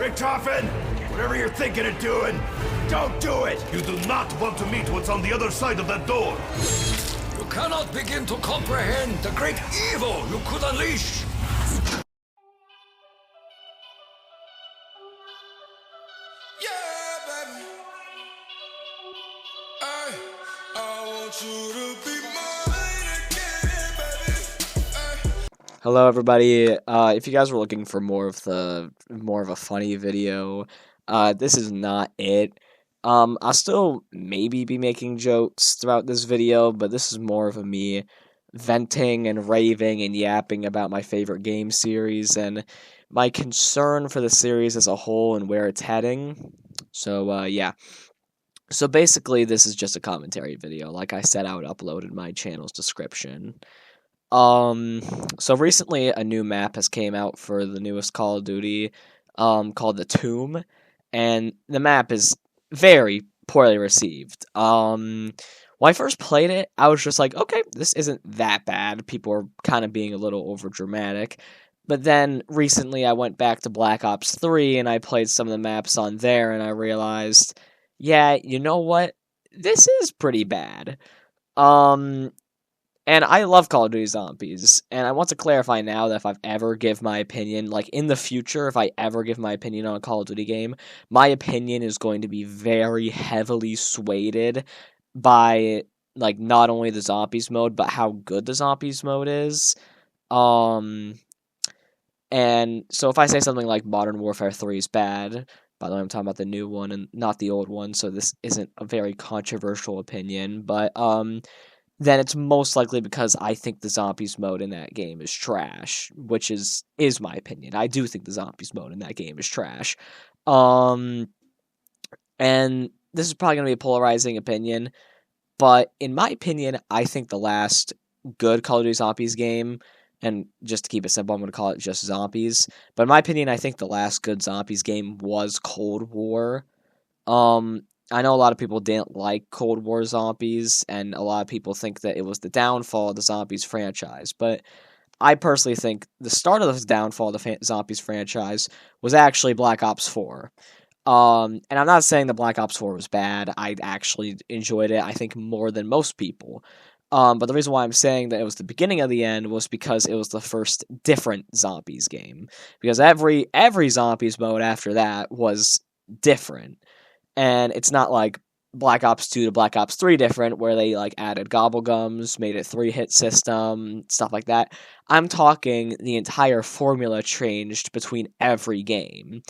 Richtofen, whatever you're thinking of doing, don't do it! You do not want to meet what's on the other side of that door. You cannot begin to comprehend the great evil you could unleash. Yeah, baby. I want you to be mine again, baby. Hello, everybody. If you guys were looking for more of a funny video, this is not it. I'll still maybe be making jokes throughout this video, but this is more of me venting and raving and yapping about my favorite game series and my concern for the series as a whole and where it's heading. So, yeah. So basically, this is just a commentary video. Like I said, I would upload in my channel's description. So recently a new map has came out for the newest Call of Duty, called The Tomb, and the map is very poorly received. When I first played it, I was just like, okay, this isn't that bad. People are kind of being a little overdramatic. But then recently I went back to Black Ops 3 and I played some of the maps on there and I realized, yeah, you know what? This is pretty bad. And I love Call of Duty Zombies, and I want to clarify now that if I've ever give my opinion, like in the future, if I ever give my opinion on a Call of Duty game, my opinion is going to be very heavily swayed by, like, not only the Zombies mode, but how good the Zombies mode is. And so if I say something like Modern Warfare 3 is bad, by the way, I'm talking about the new one and not the old one, so this isn't a very controversial opinion, but, then it's most likely because I think the Zombies mode in that game is trash, which is my opinion. I do think the Zombies mode in that game is trash. And this is probably going to be a polarizing opinion, but in my opinion, I think the last good Call of Duty Zombies game, and just to keep it simple, I'm going to call it just Zombies, but in my opinion, I think the last good Zombies game was Cold War. I know a lot of people didn't like Cold War Zombies, and a lot of people think that it was the downfall of the Zombies franchise, but I personally think the start of the downfall of the Zombies franchise was actually Black Ops 4. And I'm not saying that Black Ops 4 was bad. I actually enjoyed it, I think, more than most people. But the reason why I'm saying that it was the beginning of the end was because it was the first different Zombies game. Because every Zombies mode after that was different. And it's not like Black Ops 2 to Black Ops 3 different, where they, like, added gobblegums, made it 3-hit system, stuff like that. I'm talking the entire formula changed between every game.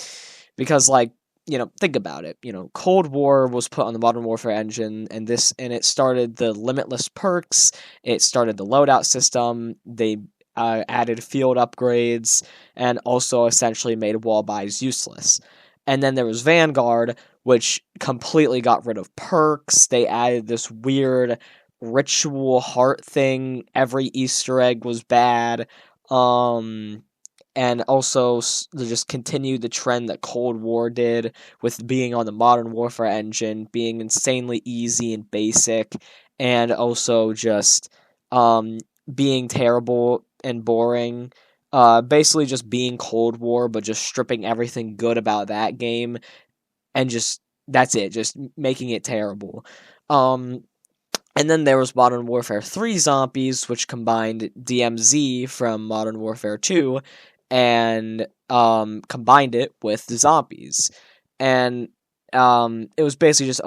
Because, like, you know, think about it. You know, Cold War was put on the Modern Warfare engine, and it started the limitless perks, it started the loadout system, they added field upgrades, and also essentially made wall buys useless. And then there was Vanguard, which completely got rid of perks. They added this weird ritual heart thing. Every Easter egg was bad. And also they just continued the trend that Cold War did with being on the Modern Warfare engine, being insanely easy and basic, and also just being terrible and boring. Basically just being Cold War, but just stripping everything good about that game, and just, that's it, just making it terrible. And then there was Modern Warfare 3 Zombies, which combined DMZ from Modern Warfare 2, and combined it with the Zombies. And it was basically just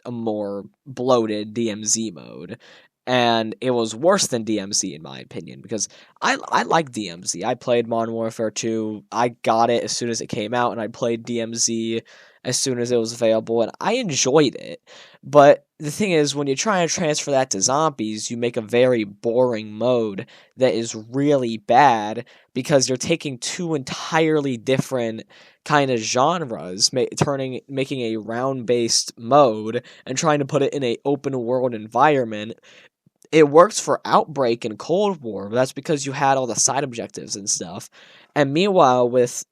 a more bloated DMZ mode. And it was worse than DMZ, in my opinion, because I like DMZ. I played Modern Warfare 2. I got it as soon as it came out, and I played DMZ as soon as it was available, and I enjoyed it. But the thing is, when you try and transfer that to Zombies, you make a very boring mode that is really bad, because you're taking two entirely different kind of genres, making a round-based mode, and trying to put it in an open-world environment. It works for Outbreak and Cold War, but that's because you had all the side objectives and stuff. And meanwhile, but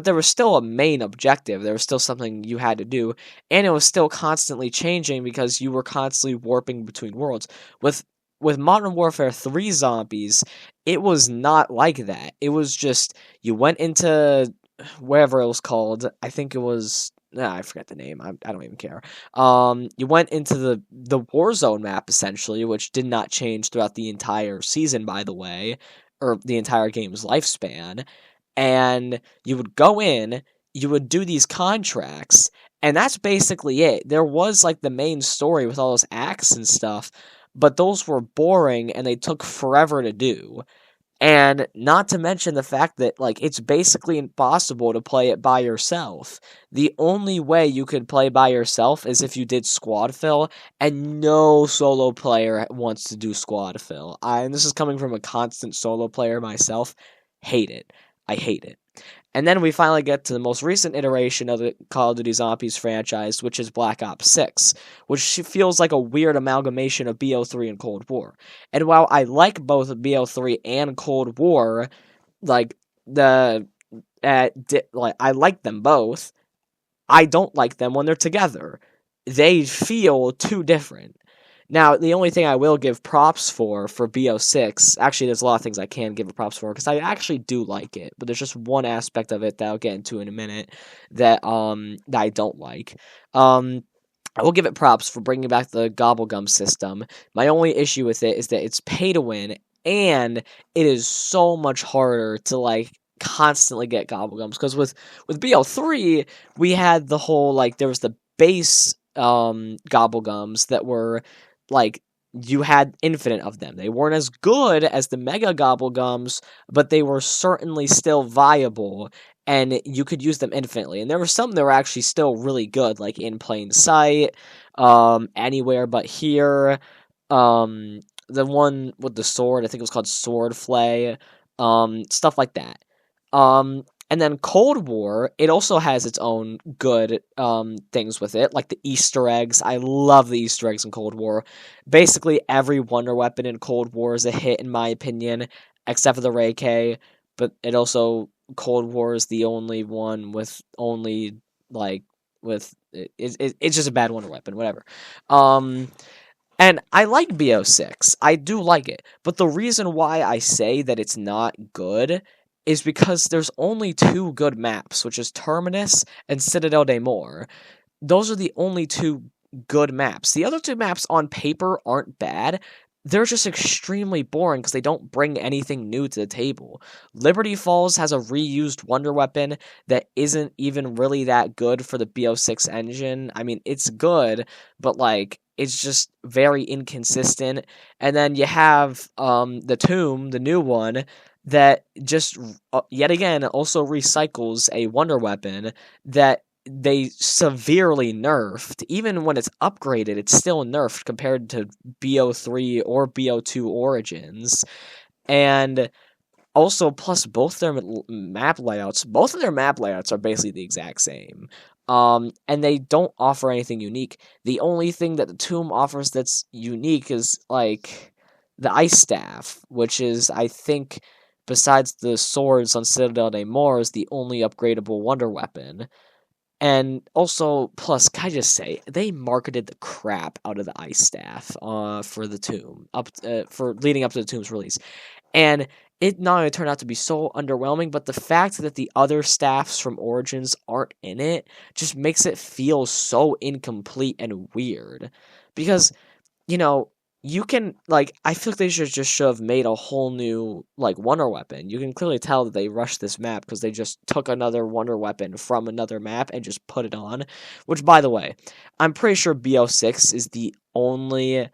there was still a main objective. There was still something you had to do, and it was still constantly changing because you were constantly warping between worlds. With with Modern Warfare 3 zombies, it was not like that. It was just, you went into wherever it was called. I think it was, I forget the name. I don't even care. You went into the Warzone map, essentially, which did not change throughout the entire season, by the way, or the entire game's lifespan. And you would go in, you would do these contracts, and that's basically it. There was, like, the main story with all those acts and stuff, but those were boring, and they took forever to do. And not to mention the fact that, like, it's basically impossible to play it by yourself. The only way you could play by yourself is if you did squad fill, and no solo player wants to do squad fill. And this is coming from a constant solo player myself. Hate it. I hate it. And then we finally get to the most recent iteration of the Call of Duty Zombies franchise, which is Black Ops 6, which feels like a weird amalgamation of BO3 and Cold War. And while I like both BO3 and Cold War, like, I like them both, I don't like them when they're together. They feel too different. Now, the only thing I will give props for BO6, actually there's a lot of things I can give props for, because I actually do like it, but there's just one aspect of it that I'll get into in a minute that I don't like. I will give it props for bringing back the Gobblegum system. My only issue with it is that it's pay to win, and it is so much harder to, like, constantly get Gobblegums, because with BO3, we had the whole, like, there was the base Gobblegums that were, like, you had infinite of them. They weren't as good as the Mega Gobblegums, but they were certainly still viable, and you could use them infinitely. And there were some that were actually still really good, like In Plain Sight, Anywhere But Here, the one with the sword, I think it was called Sword Flay, stuff like that. And then Cold War, it also has its own good things with it, like the Easter eggs. I love the Easter eggs in Cold War. Basically, every wonder weapon in Cold War is a hit, in my opinion, except for the Ray K. But it also, Cold War is the only one with only, like, it's just a bad wonder weapon, whatever. And I like BO6. I do like it. But the reason why I say that it's not good is because there's only two good maps, which is Terminus and Citadel des Morts. Those are the only two good maps. The other two maps on paper aren't bad. They're just extremely boring because they don't bring anything new to the table. Liberty Falls has a reused wonder weapon that isn't even really that good for the BO6 engine. I mean, it's good, but, like, it's just very inconsistent. And then you have the Tomb, the new one, that just, yet again, also recycles a wonder weapon that they severely nerfed. Even when it's upgraded, it's still nerfed compared to BO3 or BO2 Origins. And also, plus both their map layouts, both of their map layouts are basically the exact same. And they don't offer anything unique. The only thing that the Tomb offers that's unique is, like, the Ice Staff, which is, I think, besides the swords on Citadel des Morts, is the only upgradable wonder weapon. And also, plus, can I just say, they marketed the crap out of the Ice Staff for the Tomb, for leading up to the Tomb's release. And it not only turned out to be so underwhelming, but the fact that the other staffs from Origins aren't in it just makes it feel so incomplete and weird. Because, you know, you can, like, I feel like they should have made a whole new, like, wonder weapon. You can clearly tell that they rushed this map because they just took another wonder weapon from another map and just put it on. Which, by the way, I'm pretty sure BO6 is the only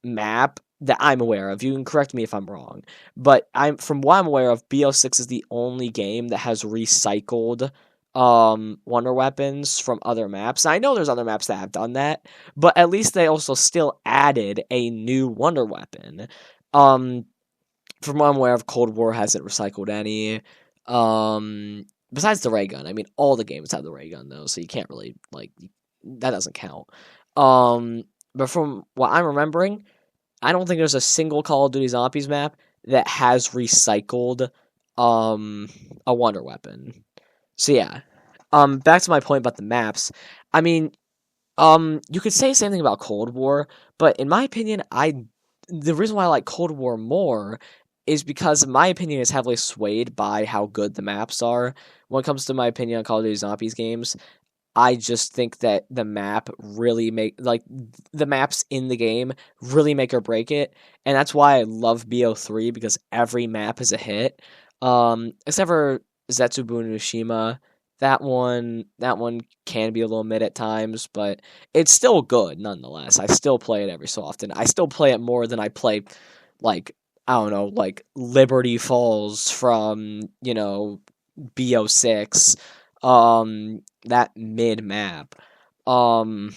map that I'm aware of. You can correct me if I'm wrong. But from what I'm aware of, BO6 is the only game that has recycled wonder weapons from other maps. I know there's other maps that have done that, but at least they also still added a new wonder weapon. From what I'm aware of, Cold War hasn't recycled any. Besides the ray gun. I mean, all the games have the ray gun though, so you can't really, like, that doesn't count. But from what I'm remembering, I don't think there's a single Call of Duty Zombies map that has recycled a wonder weapon. So yeah, back to my point about the maps. I mean, you could say the same thing about Cold War, but in my opinion, the reason why I like Cold War more is because my opinion is heavily swayed by how good the maps are. When it comes to my opinion on Call of Duty Zombies games, I just think that the maps in the game really make or break it, and that's why I love BO3 because every map is a hit. Except for Zetsubu Nushima, that one can be a little mid at times, but it's still good nonetheless. I still play it every so often. I still play it more than I play, like, I don't know, like Liberty Falls from, BO6, that mid map. But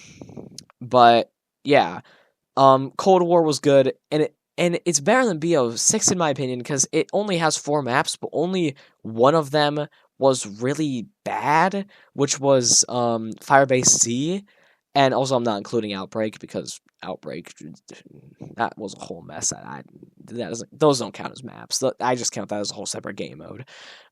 yeah, Cold War was good, and it's better than BO6 in my opinion because it only has 4 maps, but only one of them was really bad, which was Firebase C, and also I'm not including Outbreak because Outbreak, that was a whole mess. Those don't count as maps. I just count that as a whole separate game mode.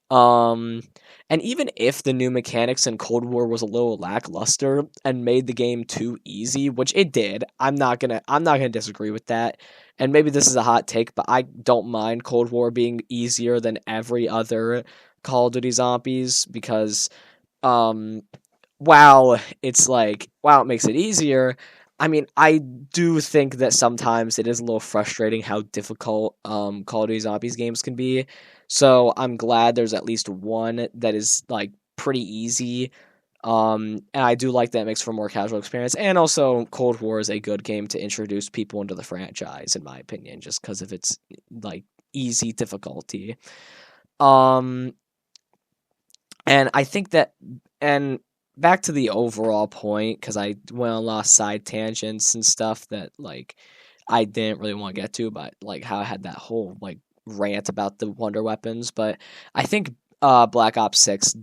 And even if the new mechanics in Cold War was a little lackluster and made the game too easy, which it did, I'm not gonna disagree with that. And maybe this is a hot take, but I don't mind Cold War being easier than every other Call of Duty Zombies because, while it makes it easier, I mean, I do think that sometimes it is a little frustrating how difficult Call of Duty Zombies games can be. So I'm glad there's at least one that is like pretty easy. And I do like that it makes for a more casual experience. And also, Cold War is a good game to introduce people into the franchise, in my opinion, just because of its like easy difficulty. And I think that, and back to the overall point, because I went on lost side tangents and stuff that like I didn't really want to get to, but like how I had that whole like rant about the wonder weapons. But I think Black Ops 6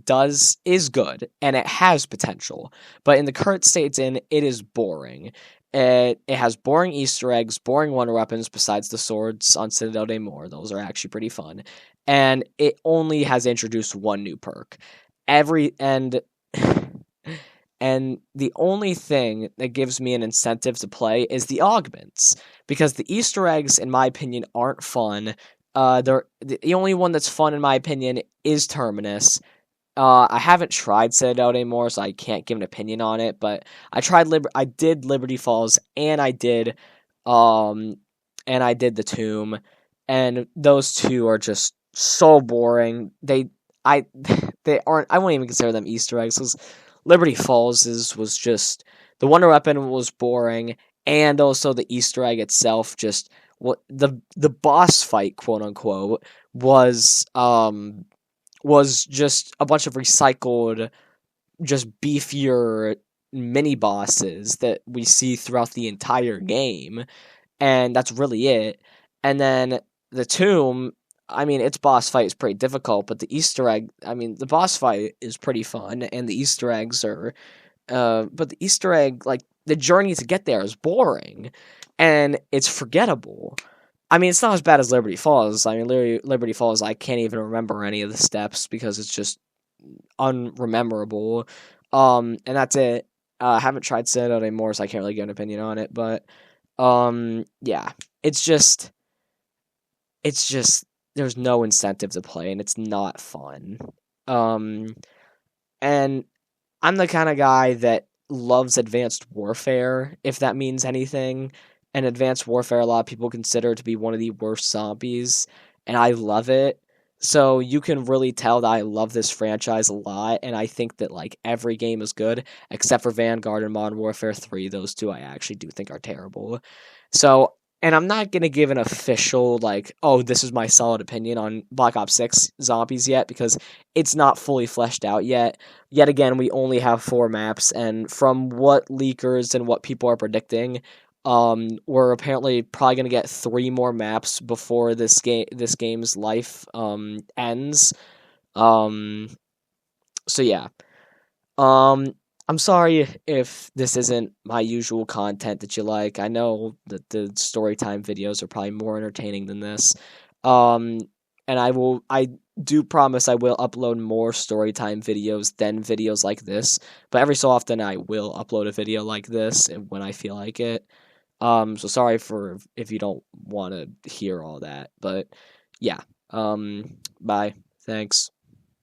is good and it has potential, but in the current state it's in, it is boring. It has boring Easter eggs, boring wonder weapons besides the swords on Citadel de Mor. Those are actually pretty fun. And it only has introduced one new perk. And the only thing that gives me an incentive to play is the augments, because the Easter eggs, in my opinion, aren't fun. The only one that's fun, in my opinion, is Terminus. I haven't tried Citadel anymore, so I can't give an opinion on it. But I did Liberty Falls, and I did the Tomb, and those two are just so boring. They aren't. I won't even consider them Easter eggs, because Liberty Falls was just, the wonder weapon was boring, and also the Easter egg itself just, what the boss fight, quote unquote, was just a bunch of recycled, just beefier mini bosses that we see throughout the entire game, and that's really it. And then the Tomb, I mean, its boss fight is pretty difficult, but the Easter egg, I mean, the boss fight is pretty fun, and the Easter eggs are, but the Easter egg, like, the journey to get there is boring, and it's forgettable. I mean, it's not as bad as Liberty Falls. I mean, Liberty Falls, I can't even remember any of the steps because it's just unrememberable. And that's it. I haven't tried Citadel anymore, so I can't really give an opinion on it, but, yeah, it's just, there's no incentive to play, and it's not fun. And I'm the kind of guy that loves Advanced Warfare, if that means anything. And Advanced Warfare, a lot of people consider to be one of the worst zombies, and I love it. So you can really tell that I love this franchise a lot, and I think that like every game is good, except for Vanguard and Modern Warfare 3. Those two I actually do think are terrible. So, and I'm not going to give an official, like, oh, this is my solid opinion on Black Ops 6 Zombies yet, because it's not fully fleshed out yet. Yet again, we only have 4 maps, and from what leakers and what people are predicting, we're apparently probably going to get 3 more maps before this game's life ends. So yeah. I'm sorry if this isn't my usual content that you like. I know that the storytime videos are probably more entertaining than this. And I do promise I will upload more storytime videos than videos like this. But every so often I will upload a video like this when I feel like it. So sorry for if you don't want to hear all that, but yeah. Bye. Thanks.